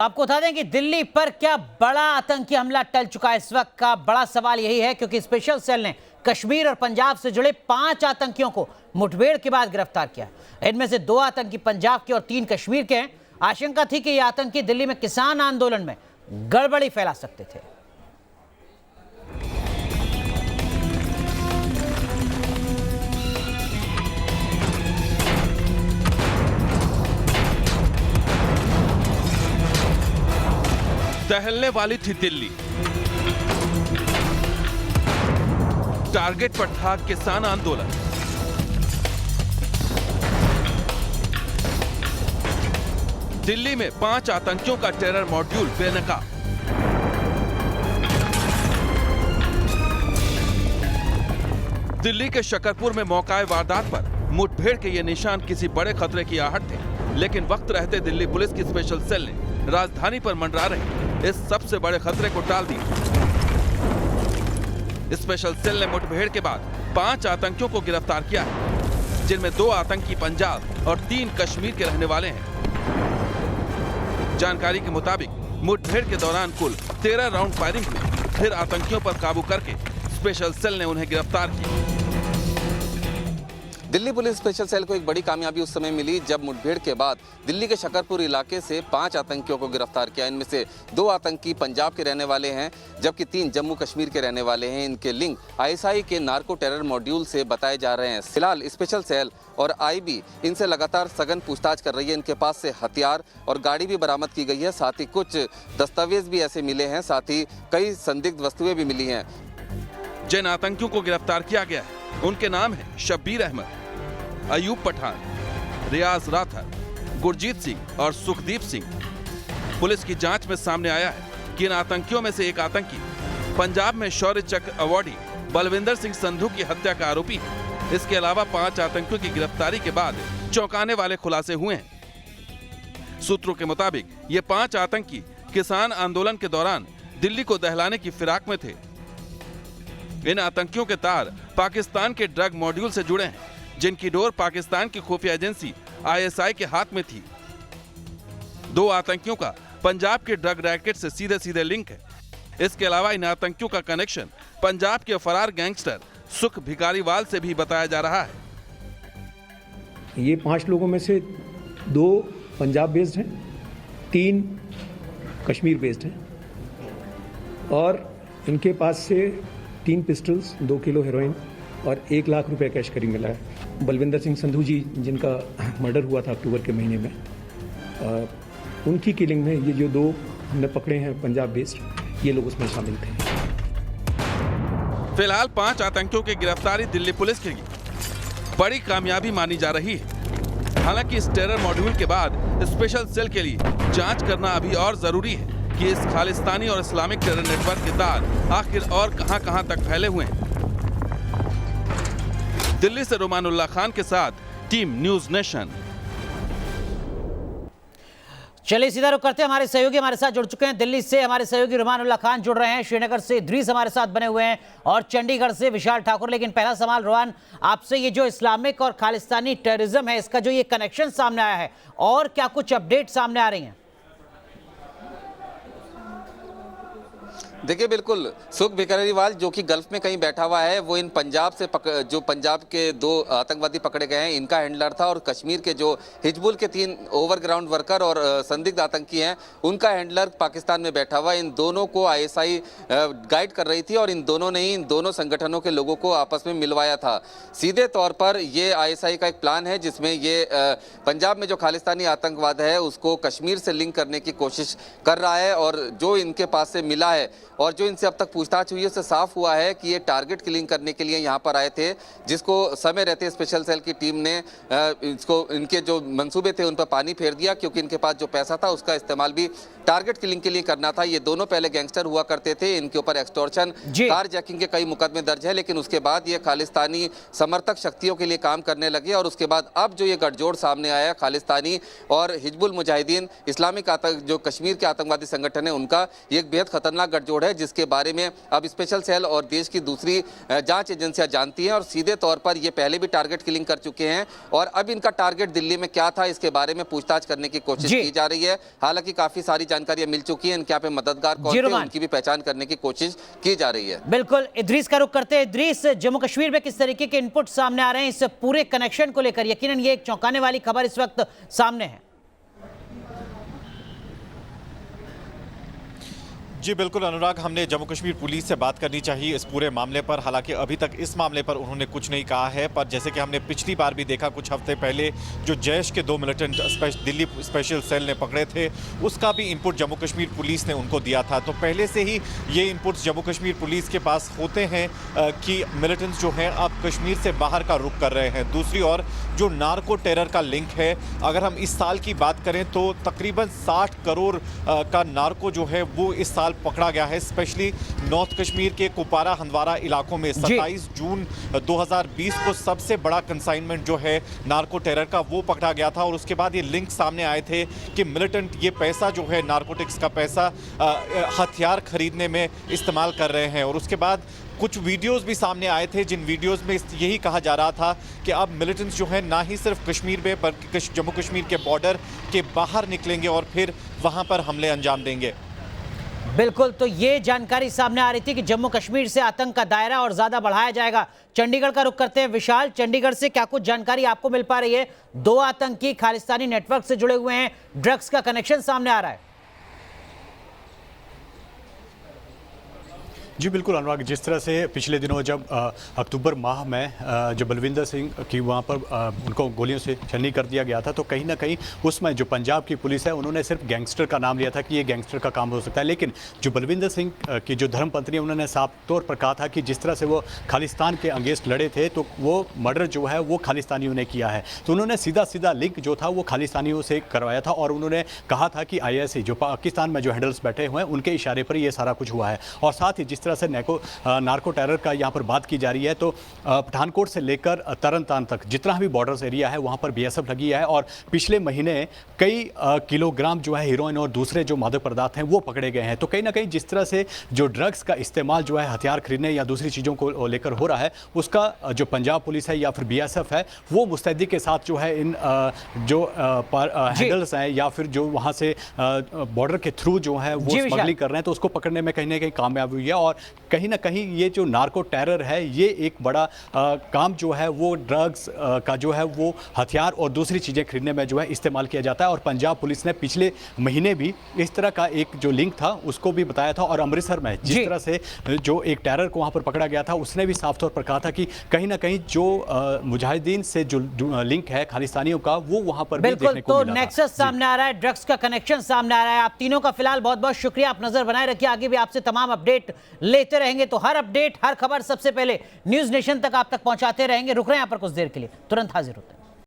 आपको बता दें कि दिल्ली पर क्या बड़ा आतंकी हमला टल चुका है। इस वक्त का बड़ा सवाल यही है क्योंकि स्पेशल सेल ने कश्मीर और पंजाब से जुड़े 5 आतंकियों को मुठभेड़ के बाद गिरफ्तार किया। इनमें से 2 आतंकी पंजाब के और 3 कश्मीर के हैं। आशंका थी कि ये आतंकी दिल्ली में किसान आंदोलन में गड़बड़ी फैला सकते थे। दहलने वाली थी दिल्ली, टारगेट पर था किसान आंदोलन। दिल्ली में 5 आतंकियों का टेरर मॉड्यूल बेनकाब। दिल्ली के शकरपुर में मौकाए वारदात पर मुठभेड़ के ये निशान किसी बड़े खतरे की आहट थे, लेकिन वक्त रहते दिल्ली पुलिस की स्पेशल सेल ने राजधानी पर मंडरा रहे इस सबसे बड़े खतरे को टाल दिया। स्पेशल सेल ने मुठभेड़ के बाद 5 आतंकियों को गिरफ्तार किया है, जिनमें 2 आतंकी पंजाब और 3 कश्मीर के रहने वाले हैं। जानकारी के मुताबिक मुठभेड़ के दौरान कुल 13 राउंड फायरिंग हुई, फिर आतंकियों पर काबू करके स्पेशल सेल ने उन्हें गिरफ्तार किया। दिल्ली पुलिस स्पेशल सेल को एक बड़ी कामयाबी उस समय मिली जब मुठभेड़ के बाद दिल्ली के शकरपुर इलाके से 5 आतंकियों को गिरफ्तार किया। इनमें से 2 आतंकी पंजाब के रहने वाले हैं, जबकि 3 जम्मू कश्मीर के रहने वाले हैं। इनके लिंक आईएसआई के नार्को टेरर मॉड्यूल से बताए जा रहे हैं। फिलहाल स्पेशल सेल और आईबी इनसे लगातार सघन पूछताछ कर रही है। इनके पास से हथियार और गाड़ी भी बरामद की गई है, साथ ही कुछ दस्तावेज भी ऐसे मिले हैं, साथ ही कई संदिग्ध वस्तुएं भी मिली हैं। जिन आतंकियों को गिरफ्तार किया गया है उनके नाम है शब्बीर अहमद, अयूब पठान, रियाज राथर, गुरजीत सिंह और सुखदीप सिंह। पुलिस की जांच में सामने आया है कि इन आतंकियों में से एक आतंकी पंजाब में शौर्य चक्र अवार्डी बलविंदर सिंह संधू की हत्या का आरोपी है। इसके अलावा 5 आतंकियों की गिरफ्तारी के बाद चौंकाने वाले खुलासे हुए हैं। सूत्रों के मुताबिक ये 5 आतंकी किसान आंदोलन के दौरान दिल्ली को दहलाने की फिराक में थे। इन आतंकियों के तार पाकिस्तान के ड्रग मॉड्यूल से जुड़े हैं, जिनकी डोर पाकिस्तान की खुफिया एजेंसी आईएसआई के हाथ में थी। 2 आतंकियों का पंजाब के ड्रग रैकेट से सीधे सीधे लिंक है। इसके अलावा इन आतंकियों का कनेक्शन पंजाब के फरार गैंगस्टर सुख भिकारीवाल से भी बताया जा रहा है। ये 5 लोगों में से 2 पंजाब बेस्ड हैं, 3 कश्मीर बेस्ड हैं और इनके पास से 3 पिस्टल्स, 2 किलो हेरोइन और 1 लाख रुपए कैश करी मिला है। बलविंदर सिंह संधू जी, जिनका मर्डर हुआ था अक्टूबर के महीने में, उनकी किलिंग में ये जो 2 हमने पकड़े हैं पंजाब बेस्ड, ये लोग उसमें शामिल थे। फिलहाल 5 आतंकियों की गिरफ्तारी दिल्ली पुलिस की बड़ी कामयाबी मानी जा रही है। हालांकि इस टेरर मॉड्यूल के बाद स्पेशल सेल के लिए जांच करना अभी और जरूरी है कि इस खालिस्तानी और इस्लामिक टेरर नेटवर्क के तार आखिर और कहां तक फैले हुए हैं। दिल्ली से रुमानुल्लाह खान के साथ टीम न्यूज नेशन। चलिए सीधा रुख करते हैं, हमारे सहयोगी हमारे साथ जुड़ चुके हैं। दिल्ली से हमारे सहयोगी रुमानुल्लाह खान जुड़ रहे हैं, श्रीनगर से इद्रीस हमारे साथ बने हुए हैं और चंडीगढ़ से विशाल ठाकुर। लेकिन पहला सवाल रुमान आपसे, ये जो इस्लामिक और खालिस्तानी टेररिज्म है, इसका जो ये कनेक्शन सामने आया है, और क्या कुछ अपडेट सामने आ रही हैं? देखिए, बिल्कुल सुख भिकारीवाल जो कि गल्फ में कहीं बैठा हुआ है, वो इन पंजाब से जो पंजाब के 2 आतंकवादी पकड़े गए हैं, इनका हैंडलर था, और कश्मीर के जो हिजबुल के 3 ओवरग्राउंड वर्कर और संदिग्ध आतंकी हैं, उनका हैंडलर पाकिस्तान में बैठा हुआ है। इन दोनों को आईएसआई गाइड कर रही थी और इन दोनों ने ही इन दोनों संगठनों के लोगों को आपस में मिलवाया था। सीधे तौर पर ये आईएसआई का एक प्लान है जिसमें ये पंजाब में जो खालिस्तानी आतंकवाद है उसको कश्मीर से लिंक करने की कोशिश कर रहा है। और जो इनके पास से मिला है और जो इनसे अब तक पूछताछ हुई है, उससे साफ हुआ है कि ये टारगेट किलिंग करने के लिए यहाँ पर आए थे, जिसको समय रहते स्पेशल सेल की टीम ने इसको इनके जो मंसूबे थे उन पर पानी फेर दिया, क्योंकि इनके पास जो पैसा था उसका इस्तेमाल भी टारगेट किलिंग के लिए करना था। ये दोनों पहले गैंगस्टर हुआ करते थे, इनके ऊपर एक्सटॉर्शन, कार जैकिंग के कई मुकदमे दर्ज है, लेकिन उसके बाद ये खालिस्तानी समर्थक शक्तियों के लिए काम करने लगे। और उसके बाद अब जो ये गठजोड़ सामने आया खालिस्तानी और हिजबुल मुजाहिदीन इस्लामिक जो कश्मीर के आतंकवादी संगठन है उनका, ये एक बेहद खतरनाक गठजोड़ है। है, जिसके बारे में अब स्पेशल सेल और देश की दूसरी जांच एजेंसियां जानती हैं और सीधे तौर पर ये पहले भी टारगेट किलिंग कर चुके हैं और अब इनका टारगेट दिल्ली में क्या था इसके बारे में पूछताछ करने की कोशिश की जा रही है। हालांकि काफी सारी जानकारियां मिल चुकी हैं, इनके यहाँ पे मददगार कौन थे उनकी भी पहचान करने की कोशिश की जा रही है। बिल्कुल, इद्रीस का रुख करते हैं। इद्रीस, जम्मू कश्मीर में किस तरीके के इनपुट सामने आ रहे हैं इस पूरे कनेक्शन को लेकर? यकीनन ये एक चौंकाने वाली खबर इस वक्त सामने है। जी बिल्कुल अनुराग, हमने जम्मू कश्मीर पुलिस से बात करनी चाहिए इस पूरे मामले पर। हालांकि अभी तक इस मामले पर उन्होंने कुछ नहीं कहा है, पर जैसे कि हमने पिछली बार भी देखा कुछ हफ्ते पहले जो जैश के 2 मिलिटेंट दिल्ली स्पेशल सेल ने पकड़े थे, उसका भी इनपुट जम्मू कश्मीर पुलिस ने उनको दिया था। तो पहले से ही ये इनपुट्स जम्मू कश्मीर पुलिस के पास होते हैं कि मिलिटेंट्स जो हैं अब कश्मीर से बाहर का रुख कर रहे हैं। दूसरी ओर जो नार्को टेरर का लिंक है, अगर हम इस साल की बात करें तो तकरीबन 60 करोड़ का नार्को जो है वो इस साल पकड़ा गया है, स्पेशली नॉर्थ कश्मीर के कुपवारा हंदवारा इलाकों में। 27 जून 2020 को सबसे बड़ा कंसाइनमेंट जो है नार्को टेरर का वो पकड़ा गया था और उसके बाद ये लिंक सामने आए थे कि मिलिटेंट ये पैसा जो है नार्कोटिक्स का पैसा हथियार खरीदने में इस्तेमाल कर रहे हैं। और उसके बाद कुछ वीडियोस भी सामने आए थे जिन वीडियोस में यही कहा जा रहा था कि अब मिलिटेंट्स जो है ना ही सिर्फ कश्मीर में बल्कि जम्मू कश्मीर के बॉर्डर के बाहर निकलेंगे और फिर वहां पर हमले अंजाम देंगे। बिल्कुल, तो ये जानकारी सामने आ रही थी कि जम्मू कश्मीर से आतंक का दायरा और ज्यादा बढ़ाया जाएगा। चंडीगढ़ का रुख करते हैं विशाल, चंडीगढ़ से क्या कुछ जानकारी आपको मिल पा रही है? 2 आतंकी खालिस्तानी नेटवर्क से जुड़े हुए हैं, ड्रग्स का कनेक्शन सामने आ रहा है। जी बिल्कुल अनुराग, जिस तरह से पिछले दिनों जब अक्टूबर माह में जो बलविंदर सिंह की वहाँ पर उनको गोलियों से छन्नी कर दिया गया था, तो कहीं ना कहीं उसमें जो पंजाब की पुलिस है उन्होंने सिर्फ गैंगस्टर का नाम लिया था कि ये गैंगस्टर का काम हो सकता है। लेकिन जो बलविंदर सिंह की जो धर्मपत्नी है उन्होंने साफ तौर पर कहा था कि जिस तरह से वो खालिस्तान के अगेंस्ट लड़े थे तो वो मर्डर जो है वो खालिस्तानियों ने किया है। तो उन्होंने सीधा सीधा लिंक जो था वो खालिस्तानियों से करवाया था और उन्होंने कहा था कि ISI जो पाकिस्तान में जो हैंडल्स बैठे हुए हैं उनके इशारे पर ये सारा कुछ हुआ है। और साथ ही जिस तरह से नार्को टेरर का यहाँ पर बात की जा रही है, तो पठानकोट से लेकर तरनतारन तक जितना भी बॉर्डर्स एरिया है वहाँ पर BSF लगी है और पिछले महीने कई किलोग्राम जो है हीरोइन और दूसरे जो मादक पदार्थ हैं वो पकड़े गए हैं। तो कहीं ना कहीं जिस तरह से जो ड्रग्स का इस्तेमाल जो है हथियार खरीदने या दूसरी चीज़ों को लेकर हो रहा है, उसका जो पंजाब पुलिस है या फिर BSF है वो मुस्तैदी के साथ जो है इन जो हैंडल्स हैं या फिर जो वहाँ से बॉर्डर के थ्रू जो है वो स्मगलिंग कर रहे हैं, तो उसको पकड़ने में कहीं ना कहीं कामयाब हुई है। और कहीं ना कहीं ये जो नार्को टेरर है ये एक बड़ा काम जो है वो ड्रग्स का जो है वो हथियार और दूसरी चीज़ें खरीदने में जो है इस्तेमाल किया जाता है। और पंजाब पुलिस ने पिछले महीने भी इस तरह का एक जो लिंक था उसको भी बताया था। और अमृतसर में जिस तरह से जो एक टेरर को वहाँ पर पकड़ा गया था उसने भी साफ तौर पर कहा था कि कहीं ना कहीं जो मुजाहिदीन से जो लिंक है खालिस्तानियों का वो वहाँ पर भी देखने को मिला। तो नेक्सस सामने आ रहा है, ड्रग्स का कनेक्शन सामने आ रहा है। आप तीनों का फिलहाल बहुत बहुत शुक्रिया, आप नजर बनाए रखिए, आगे भी आपसे तमाम अपडेट लेते रहेंगे। तो हर अपडेट, हर खबर सबसे पहले न्यूज नेशन तक आप तक पहुंचाते रहेंगे। रुक रहे हैं यहाँ पर कुछ देर के लिए, तुरंत हाजिर होते हैं।